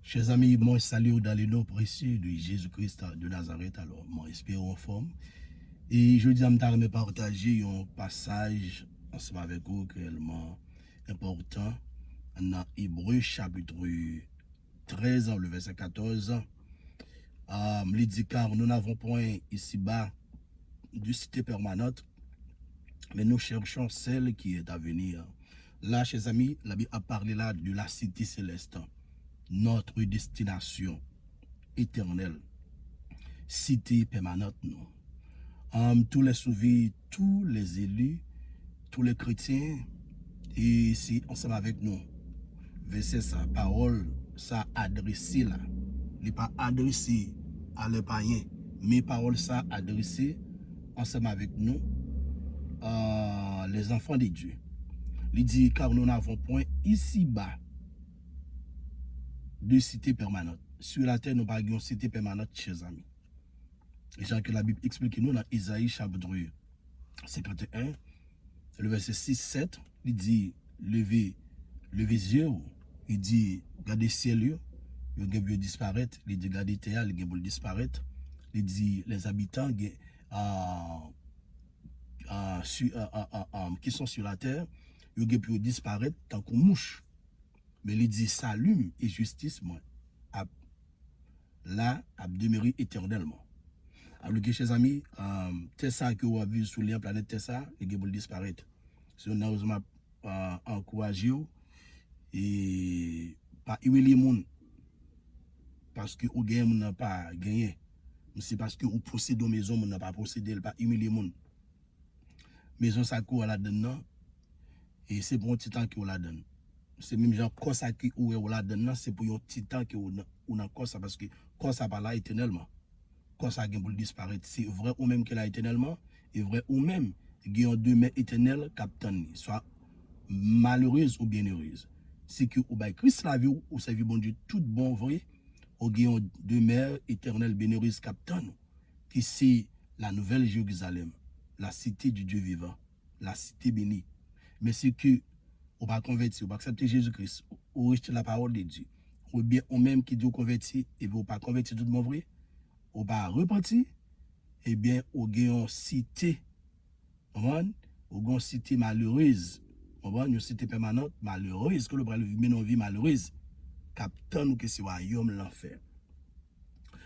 Chers amis, moi salut dans le nom précieux de Jésus-Christ de Nazareth. Alors, moi espère en forme. Et je dis à me partager un passage ensemble avec vous réellement important dans Hébreu chapitre 13, le verset 14. Il dit car nous n'avons point ici-bas de cité permanente, mais nous cherchons celle qui est à venir. Là, chers amis, la Bible a parlé là de la cité céleste, notre destination éternelle, cité permanente, nous. Tous les sauvés, tous les élus, tous les chrétiens, et c'est ensemble avec nous. Verset sa parole, ça adressé là. Il n'est pas adressé à les païens, mais parole ça adressé ensemble avec nous, les enfants de Dieu. Il dit, car nous n'avons point ici-bas de cité permanente. Sur la terre, nous n'avons pas de cité permanente, chers amis. Et genre que la Bible explique nous dans Isaïe chapitre 51, le verset 6-7, il dit, levez les yeux, il dit, regardez le ciel, il va disparaître, il dit, regardez terre, il va disparaître, il dit, les habitants qui sont sur la terre, ils vont disparaître tant qu'on mouche. Mais il dit, salut et justice, moi, là, à demeurer éternellement. Alors, chers amis, Tessa que vous avez vu sur la planète Tessa, il va disparaître. Si on a encouragé et pas humilier les gens parce que vous n'a pas gagné. C'est parce que vous possédez une maison, vous n'a pas possédé, pas humilier les gens. Maison ça court la donne et c'est pour un petit temps que vous la donne. C'est même genre quoi ça qui ou la donne, c'est pour un petit temps que vous n'a quoi ça parce que quoi ça pas là éternellement. Quoi ça pour disparaître, c'est vrai ou même qu'elle a éternellement et vrai ou même qu'il y a un demeure éternel captain, soit malheureuse ou bien heureuse. C'est que ou Christ la vie ou servir bon Dieu tout bon vrai ou il y a un demeure éternel bien heureuse captain qui c'est la nouvelle Jérusalem, la cité du Dieu vivant, la cité bénie. Mais c'est que ou pas converti, ou pas accepter Jésus-Christ, ou rejeter la parole de Dieu, ou bien ou même qui dit converti et vous pas converti tout bon vrai, ou pas repenti, eh bien, ou une cité, ou une cité malheureuse, une cité permanente malheureuse, que le bras vit une vie malheureuse, captant nous que c'est royaume l'enfer.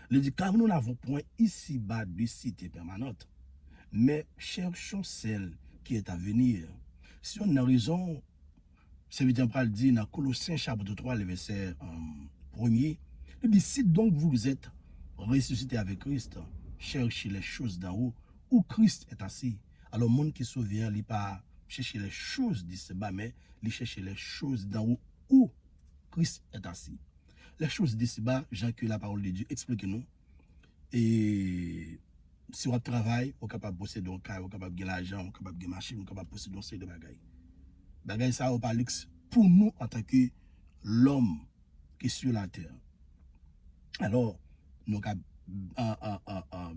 Le dit, car nous n'avons point ici-bas de cité permanente, mais cherchons celle qui est à venir. Si on a raison, c'est vite le dit dans Colossiens chapitre 3, le verset 1er, il dit, si donc vous êtes ressuscité avec Christ, cherchez les choses d'en haut où Christ est assis. Alors, le monde qui se souvient, il n'est pas chercher les choses d'ici bas, mais il cherche les choses d'en haut où Christ est assis. Les choses d'ici bas, Jean, que la parole de Dieu explique nous. Et si on travaille, on est capable de posséder un cas, on est capable de gagner l'argent, on est capable de gagner machine, on est capable de posséder un série de bagailles. Bagailles, ça, on parle pour nous en tant que l'homme qui est sur la terre. Alors, nous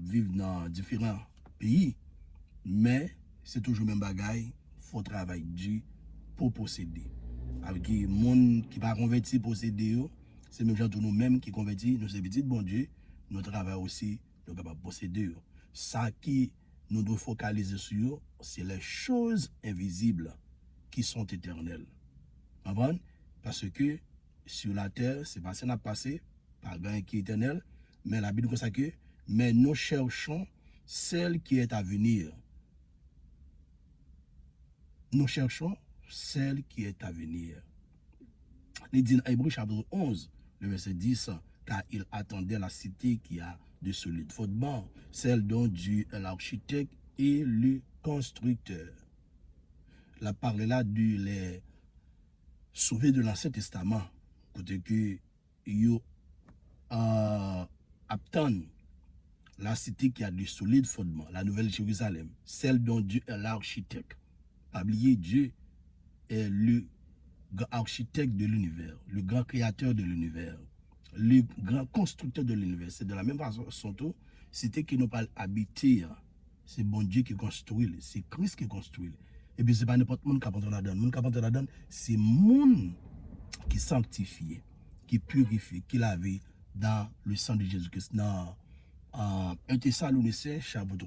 vivre dans différents pays, mais c'est toujours le même bagaille, il faut travailler dur pour posséder. Avec les gens qui ne sont pas convertis posséder, c'est même gens nous-mêmes qui convertis, nous sommes petits, bon Dieu, nous travaillons aussi, nous sommes capables de posséder. Ça qui nous devons focaliser sur, c'est les choses invisibles qui sont éternelles. Parce que sur la terre, c'est passé, n'a passé, par gain qui est éternel, mais la Bible dit ça que, mais nous cherchons celle qui est à venir. Nous cherchons celle qui est à venir. Il dit dans Hébreu chapitre 11, le verset 10, car il attendait la cité qui a de solides fondements, celle dont Dieu est l'architecte et le constructeur. La parole là de les sauvés de l'Ancien Testament, côté que yo attendent la cité qui a de solides fondements, la nouvelle Jérusalem, celle dont Dieu est l'architecte. Pas oublier, Dieu est le grand architecte de l'univers, le grand créateur de l'univers, le grand constructeur de l'univers. C'est de la même façon, tout, cité qui nous parle habiter, c'est bon Dieu qui construit, c'est Christ qui construit. Et puis, ce n'est pas n'importe qui qui apporte la donne. Le monde qui apporte la donne, c'est le monde qui sanctifie. qui purifie, qui lave dans le sang de Jésus-Christ. Dans 1 Thessaloniciens, chapitre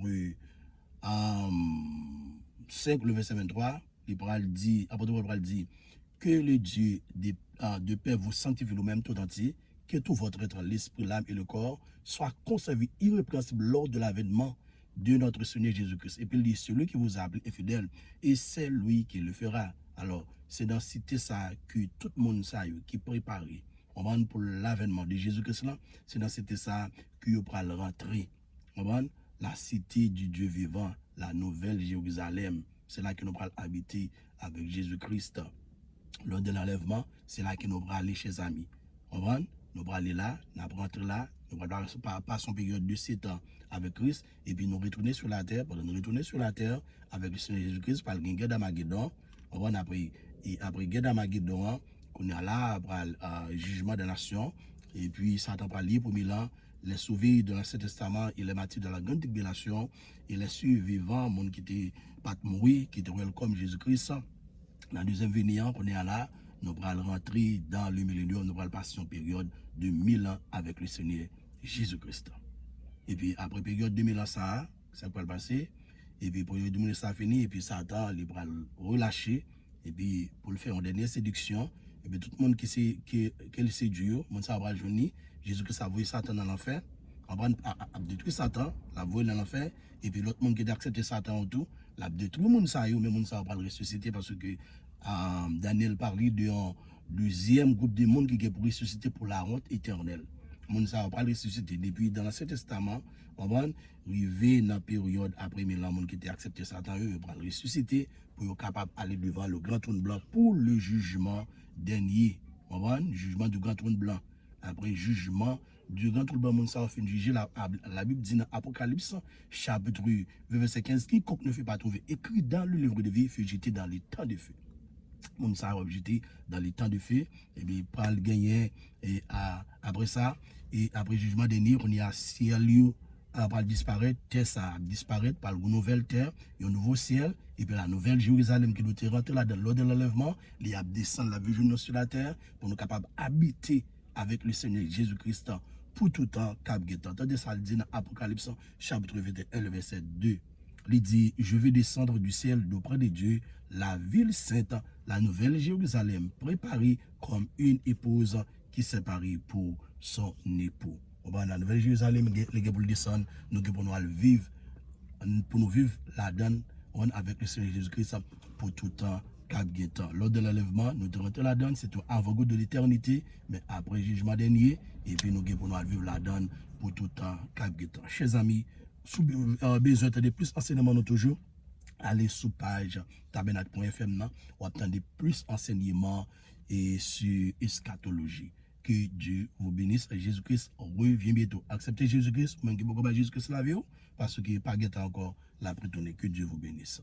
5, le verset 23, l'apôtre Paul dit que le Dieu de paix vous sanctifie vous-même tout entier, que tout votre être, l'esprit, l'âme et le corps soient conservés irrépréhensibles lors de l'avènement de notre Seigneur Jésus-Christ. Et puis il dit, celui qui vous appelle est fidèle, et c'est lui qui le fera. Alors, c'est dans cité ça que tout le monde ça qui prépare pour l'avènement de Jésus-Christ là, c'est dans cité ça que vous pourrez rentrer. La cité du Dieu vivant, la nouvelle Jérusalem, c'est là que nous pourrons habiter avec Jésus-Christ. Lors de l'enlèvement, c'est là que nous pourrons aller chez amis. Nous pourrons aller là, nous pourrons rentrer là, nous pourrons passer une période de 7 ans avec Christ, et puis nous retourner sur la terre, pendant nous retourner sur la terre avec le Seigneur Jésus-Christ, par le guerre d'Armageddon. Après guerre d'Armageddon, qu'on est là, après le jugement des nations, et puis Satan va lier pour 1000 ans, les sauvés de l'Ancien Testament, il est martyr de la grande tribulation, il est survivant, monde qui était pas mourir, qui était comme Jésus-Christ. Dans la deuxième venue, on est là, nous allons rentrer dans le millénium, nous allons passer une période de 1000 ans avec le Seigneur Jésus-Christ. Et puis après période de 1000 ans, ça peut le passer. Et puis période de 1000 ans, ça finit, et puis Satan, il va le relâcher, et puis pour le faire une dernière séduction, et puis tout le monde qui séduit, le monde ça va joindre, Jésus-Christ a envoyé Satan dans l'enfer, on va détruire Satan, l'a envoyé dans l'enfer, et puis l'autre monde qui a accepté Satan autour, l'a détruit le monde ça, mais le monde ça va le ressusciter parce que Daniel parlait d'un deuxième groupe de monde qui est pour ressusciter pour la honte éternelle. Le monde ça va le ressusciter. Depuis dans l'Ancien Testament, on va arriver dans la période après 1000 ans, monde qui a accepté Satan, eux, va le ressusciter pour être capable d'aller devant le grand trône blanc pour le jugement dernier. On va le jugement du grand trône blanc. Après jugement du grand trône blanc, monde ça va finir juger. La Bible dit dans Apocalypse, chapitre verset 15, quiconque ne fait pas trouver écrit dans le livre de vie fut jeté dans les temps de feu. Mon ça va jeter dans les temps de feu, et bien pas le gagner, et après ça, et après jugement dernier, on y a ciel va disparaître, terre ça disparaître par une nouvelle terre, et un nouveau ciel, et puis la nouvelle Jérusalem qui doit rentrer là dans l'ordre de l'enlèvement, il y a descendre la vie sur la terre pour nous capables d'habiter avec le Seigneur Jésus-Christ pour tout temps, cap guettant. Tandis ça le dit dans Apocalypse chapitre 21, le verset 2. Il dit, je vais descendre du ciel d'auprès de Dieu, la ville sainte, la nouvelle Jérusalem, préparée comme une épouse qui s'est parée pour son époux. La nouvelle Jérusalem, les gars pour descendre, nous pour nous vivre, la donne avec le Seigneur Jésus-Christ pour tout temps. Lors de l'enlèvement, nous rentrons la donne, c'est avant-goût de l'éternité, mais après le jugement dernier, et puis nous pour nous vivre la donne pour tout temps. Chers amis, si vous avez besoin de plus enseignements, nous toujours, allez sur page tabernacle.fm, ou attendez plus enseignements et sur eschatologie. Que Dieu vous bénisse. Jésus-Christ revient bientôt. Acceptez Jésus-Christ, même que beaucoup de Jésus-Christ la vie, parce qu'il n'y a pas encore la prétournée. Que Dieu vous bénisse.